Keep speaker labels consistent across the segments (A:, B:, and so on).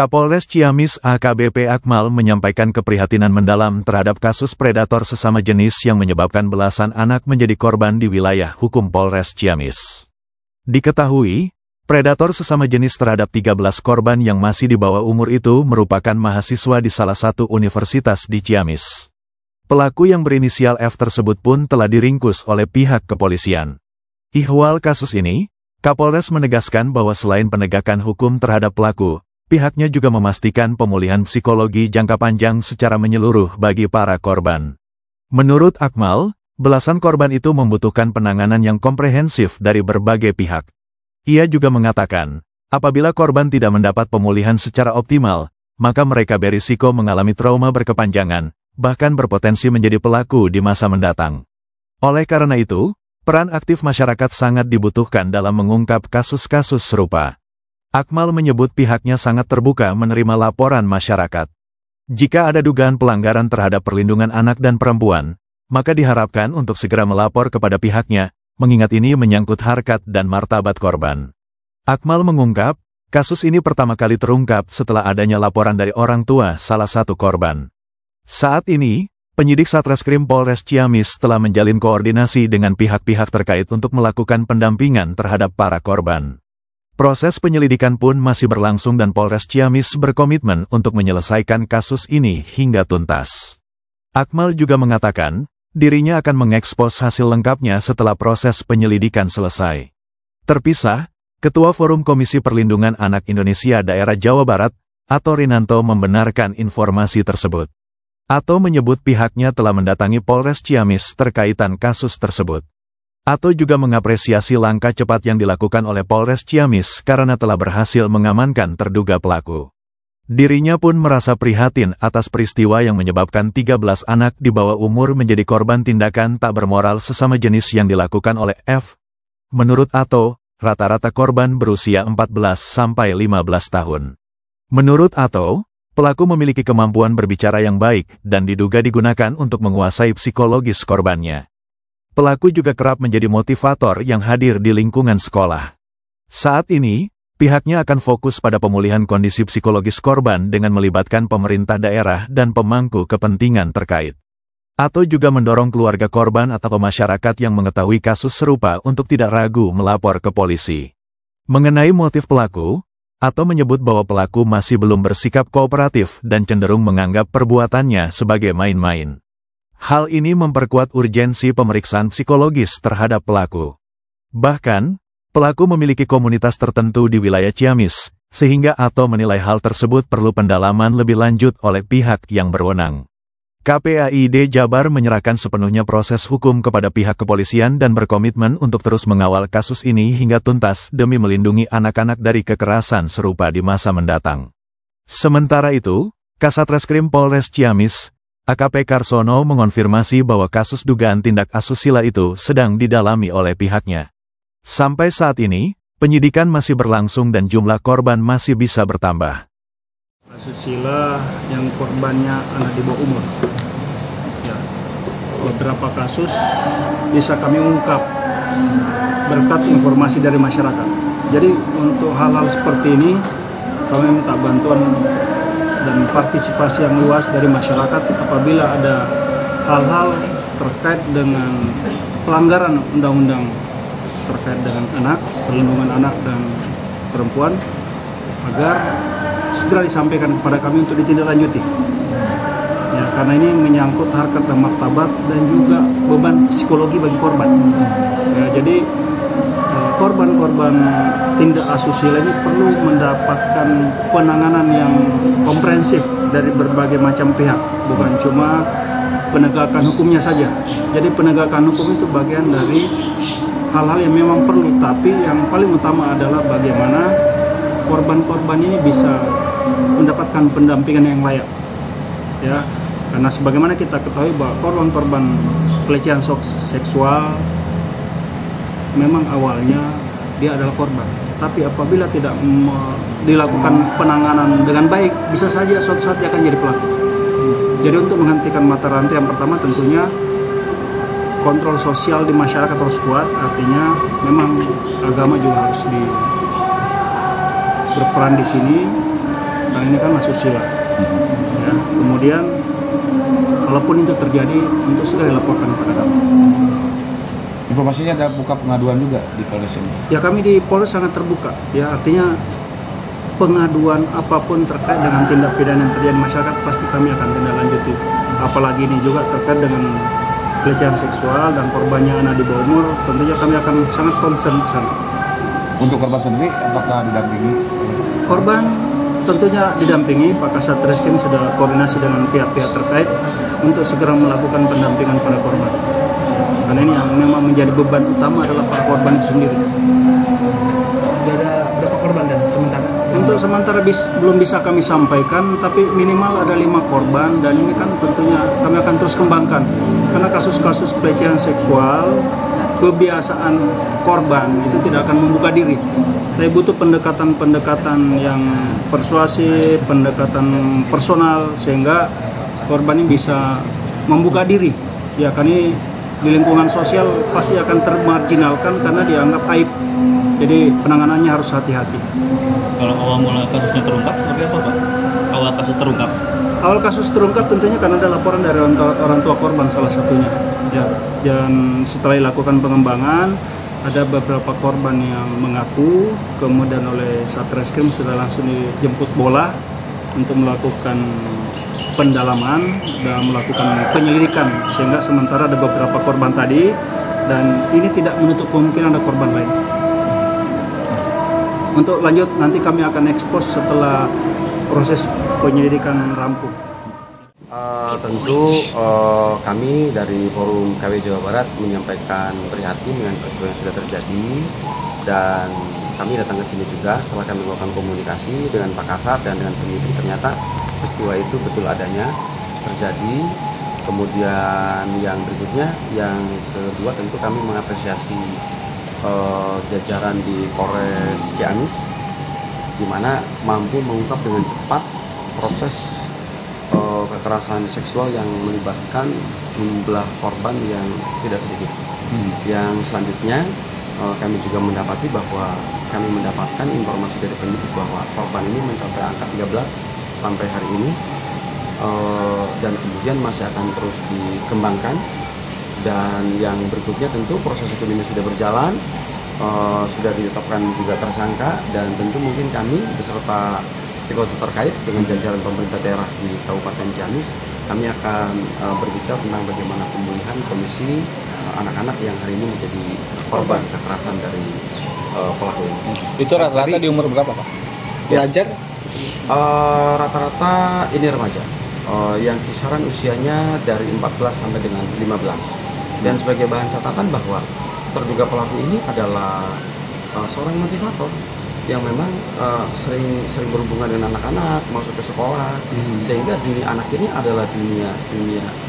A: Kapolres Ciamis AKBP Akmal menyampaikan keprihatinan mendalam terhadap kasus predator sesama jenis yang menyebabkan belasan anak menjadi korban di wilayah hukum Polres Ciamis. Diketahui, predator sesama jenis terhadap 13 korban yang masih di bawah umur itu merupakan mahasiswa di salah satu universitas di Ciamis. Pelaku yang berinisial F tersebut pun telah diringkus oleh pihak kepolisian. Ihwal kasus ini, Kapolres menegaskan bahwa selain penegakan hukum terhadap pelaku, pihaknya juga memastikan pemulihan psikologi jangka panjang secara menyeluruh bagi para korban. Menurut Akmal, belasan korban itu membutuhkan penanganan yang komprehensif dari berbagai pihak. Ia juga mengatakan, apabila korban tidak mendapat pemulihan secara optimal, maka mereka berisiko mengalami trauma berkepanjangan, bahkan berpotensi menjadi pelaku di masa mendatang. Oleh karena itu, peran aktif masyarakat sangat dibutuhkan dalam mengungkap kasus-kasus serupa. Akmal menyebut pihaknya sangat terbuka menerima laporan masyarakat. Jika ada dugaan pelanggaran terhadap perlindungan anak dan perempuan, maka diharapkan untuk segera melapor kepada pihaknya, mengingat ini menyangkut harkat dan martabat korban. Akmal mengungkap, kasus ini pertama kali terungkap setelah adanya laporan dari orang tua salah satu korban. Saat ini, penyidik Satreskrim Polres Ciamis telah menjalin koordinasi dengan pihak-pihak terkait untuk melakukan pendampingan terhadap para korban. Proses penyelidikan pun masih berlangsung dan Polres Ciamis berkomitmen untuk menyelesaikan kasus ini hingga tuntas. Akmal juga mengatakan, dirinya akan mengekspos hasil lengkapnya setelah proses penyelidikan selesai. Terpisah, Ketua Forum Komisi Perlindungan Anak Indonesia Daerah Jawa Barat, Ato Rinanto membenarkan informasi tersebut. Ato menyebut pihaknya telah mendatangi Polres Ciamis terkaitan kasus tersebut. Ato juga mengapresiasi langkah cepat yang dilakukan oleh Polres Ciamis karena telah berhasil mengamankan terduga pelaku. Dirinya pun merasa prihatin atas peristiwa yang menyebabkan 13 anak di bawah umur menjadi korban tindakan tak bermoral sesama jenis yang dilakukan oleh F. Menurut Ato, rata-rata korban berusia 14-15 tahun. Menurut Ato, pelaku memiliki kemampuan berbicara yang baik dan diduga digunakan untuk menguasai psikologis korbannya. Pelaku juga kerap menjadi motivator yang hadir di lingkungan sekolah. Saat ini, pihaknya akan fokus pada pemulihan kondisi psikologis korban dengan melibatkan pemerintah daerah dan pemangku kepentingan terkait. Ato juga mendorong keluarga korban atau masyarakat yang mengetahui kasus serupa untuk tidak ragu melapor ke polisi. Mengenai motif pelaku, Ato menyebut bahwa pelaku masih belum bersikap kooperatif dan cenderung menganggap perbuatannya sebagai main-main. Hal ini memperkuat urgensi pemeriksaan psikologis terhadap pelaku. Bahkan, pelaku memiliki komunitas tertentu di wilayah Ciamis, sehingga Ato menilai hal tersebut perlu pendalaman lebih lanjut oleh pihak yang berwenang. KPAID Jabar menyerahkan sepenuhnya proses hukum kepada pihak kepolisian dan berkomitmen untuk terus mengawal kasus ini hingga tuntas demi melindungi anak-anak dari kekerasan serupa di masa mendatang. Sementara itu, Kasatreskrim Polres Ciamis, AKP Karsono mengonfirmasi bahwa kasus dugaan tindak asusila itu sedang didalami oleh pihaknya. Sampai saat ini, penyidikan masih berlangsung dan jumlah korban masih bisa bertambah.
B: Asusila yang korbannya anak di bawah umur. Ya, beberapa kasus bisa kami ungkap berkat informasi dari masyarakat. Jadi untuk hal-hal seperti ini, kami minta bantuan dan partisipasi yang luas dari masyarakat apabila ada hal-hal terkait dengan pelanggaran undang-undang terkait dengan anak, perlindungan anak dan perempuan, agar segera disampaikan kepada kami untuk ditindaklanjuti. Ya, karena ini menyangkut harkat dan martabat dan juga beban psikologi bagi korban. Ya, jadi korban-korban tindak asusila ini perlu mendapatkan penanganan yang komprehensif dari berbagai macam pihak, bukan cuma penegakan hukumnya saja. Jadi penegakan hukum itu bagian dari hal-hal yang memang perlu, tapi yang paling utama adalah bagaimana korban-korban ini bisa mendapatkan pendampingan yang layak. Ya, karena sebagaimana kita ketahui bahwa korban-korban pelecehan seksual memang awalnya dia adalah korban, tapi apabila tidak dilakukan penanganan dengan baik, bisa saja suatu saat dia akan jadi pelaku. Jadi untuk menghentikan mata rantai, yang pertama tentunya kontrol sosial di masyarakat harus kuat, artinya memang agama juga harus berperan di sini. Dan ini kan asusila. Ya, kemudian walaupun itu terjadi untuk segera dilaporkan kepada kami.
C: Informasinya ada buka pengaduan juga di Polres ini?
B: Ya, kami di Polres sangat terbuka. Ya, artinya pengaduan apapun terkait dengan tindak pidana yang terjadi di masyarakat pasti kami akan tindak lanjuti. Apalagi ini juga terkait dengan pelecehan seksual dan korbannya anak di bawah umur, tentunya kami akan sangat concern di sana.
C: Untuk korban sendiri, apakah didampingi?
B: Korban tentunya didampingi, Pak Kasat Reskrim sudah koordinasi dengan pihak-pihak terkait untuk segera melakukan pendampingan pada korban. Karena ini yang memang menjadi beban utama adalah para korban itu sendiri.
D: Ada berapa korban dan sementara?
B: Untuk sementara belum bisa kami sampaikan, tapi minimal ada 5 korban dan ini kan tentunya kami akan terus kembangkan. Karena kasus-kasus pelecehan seksual, kebiasaan korban itu tidak akan membuka diri. Tapi butuh pendekatan-pendekatan yang persuasif, pendekatan personal sehingga korban ini bisa membuka diri. Ya, kan ini di lingkungan sosial pasti akan termarginalkan karena dianggap aib. Jadi penanganannya harus hati-hati.
E: Kalau awal mula kasusnya terungkap seperti apa, Pak? Awal kasus terungkap?
B: Awal kasus terungkap tentunya karena ada laporan dari orang tua korban salah satunya. Ya, dan setelah dilakukan pengembangan, ada beberapa korban yang mengaku, kemudian oleh Satreskrim sudah langsung dijemput bola untuk melakukan pendalaman dan melakukan penyelidikan, sehingga sementara ada beberapa korban tadi dan ini tidak menutup kemungkinan ada korban lain. Untuk lanjut nanti kami akan ekspos setelah proses penyelidikan rampung.
F: Tentu kami dari Forum KW Jawa Barat menyampaikan prihatin dengan peristiwa yang sudah terjadi, dan kami datang ke sini juga setelah kami melakukan komunikasi dengan Pak Kasat dan dengan penyidik. Ternyata peristiwa itu betul adanya terjadi. Kemudian yang berikutnya, yang kedua, tentu kami mengapresiasi jajaran di Polres Ciamis, di mana mampu mengungkap dengan cepat proses kekerasan seksual yang melibatkan jumlah korban yang tidak sedikit. Yang selanjutnya kami juga mendapati bahwa kami mendapatkan informasi dari penyidik bahwa korban ini mencapai angka 13 sampai hari ini, dan kemudian masih akan terus dikembangkan. Dan yang berikutnya tentu proses hukum ini sudah berjalan, sudah ditetapkan juga tersangka, dan tentu mungkin kami beserta stakeholder terkait dengan jajaran pemerintah daerah di Kabupaten Ciamis, kami akan berbicara tentang bagaimana pemulihan kondisi anak-anak yang hari ini menjadi korban kekerasan dari pelaku ini.
C: Itu rata-rata di umur berapa, Pak? Pelajar?
F: Rata-rata ini remaja, yang kisaran usianya dari 14 sampai dengan 15. Dan sebagai bahan catatan bahwa terduga pelaku ini adalah seorang motivator yang memang sering berhubungan dengan anak-anak, masuk ke sekolah, sehingga dunia anak ini adalah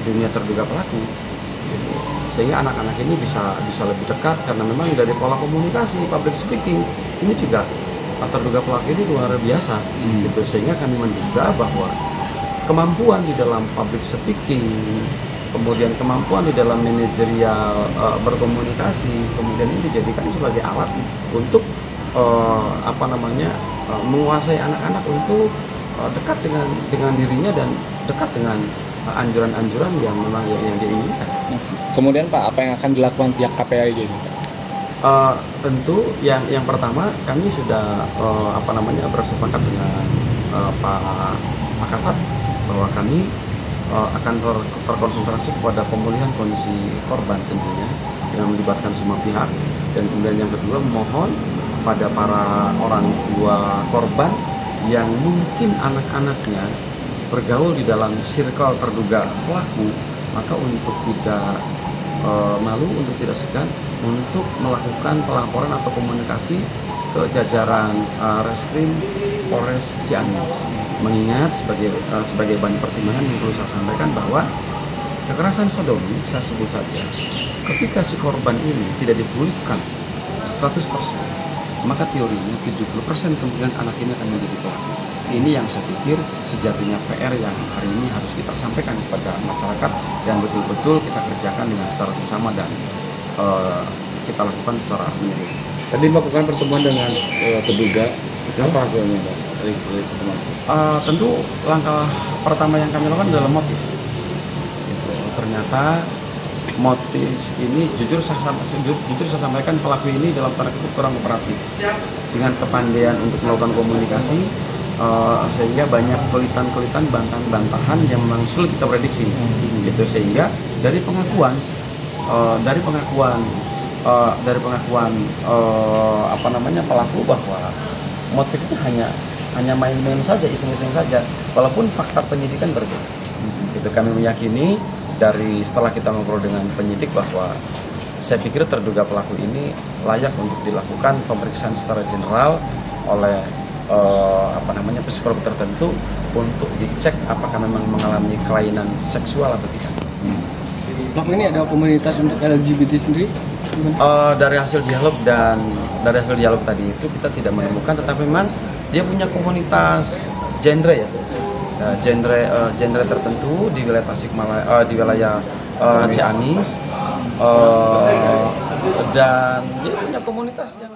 F: dunia terduga pelaku. Sehingga anak-anak ini bisa lebih dekat karena memang dari pola komunikasi, public speaking ini juga terduga pelaku ini luar biasa. Gitu. Sehingga kami menduga bahwa kemampuan di dalam public speaking, kemudian kemampuan di dalam manajerial berkomunikasi, kemudian ini dijadikan sebagai alat untuk menguasai anak-anak untuk dekat dengan dirinya dan dekat dengan anjuran-anjuran yang memang yang diinginkan.
C: Kemudian Pak, apa yang akan dilakukan pihak KPAI ini?
F: Tentu yang pertama kami sudah bersepakat dengan Pak Kasat bahwa kami akan terkonsentrasi kepada pemulihan kondisi korban tentunya yang melibatkan semua pihak. Dan kemudian yang kedua, mohon pada para orang tua korban yang mungkin anak-anaknya bergaul di dalam circle terduga pelaku, maka untuk tidak malu, untuk tidak segan untuk melakukan pelaporan atau komunikasi ke jajaran Reskrim Polres Ciamis. Mengingat sebagai bahan pertimbangan yang perlu saya sampaikan bahwa kekerasan sodomi, saya sebut saja, ketika si korban ini tidak dipulihkan 100%, maka teorinya 70% kemungkinan anak ini akan menjadi pelaku. Ini yang saya pikir sejatinya PR yang hari ini harus kita sampaikan kepada masyarakat dan betul-betul kita kerjakan dengan secara bersama dan kita lakukan secara menyeluruh.
C: Tadi melakukan pertemuan dengan terduga, apa hasilnya, Pak?
F: Tentu langkah pertama yang kami lakukan adalah motif. Gitu. Ternyata motif ini jujur saya sampaikan, pelaku ini dalam tanda kutip kurang kooperatif dengan kepandaian untuk melakukan komunikasi, sehingga banyak kelitan-kelitan, bantahan-bantahan yang memang sulit kita prediksi. Gitu. Sehingga dari pengakuan pelaku bahwa motif itu hanya main-main saja, iseng-iseng saja, walaupun fakta penyidikan berbeda. Itu kami meyakini setelah kita ngobrol dengan penyidik bahwa saya pikir terduga pelaku ini layak untuk dilakukan pemeriksaan secara general oleh psikolog tertentu untuk dicek apakah memang mengalami kelainan seksual atau tidak.
D: Pelaku ini ada komunitas untuk LGBT sendiri?
F: Dari hasil dialog tadi itu kita tidak menemukan, tetapi memang dia punya komunitas genre ya, genre tertentu di wilayah Tasikmalaya, di wilayah Ciamis, dan dia punya komunitas yang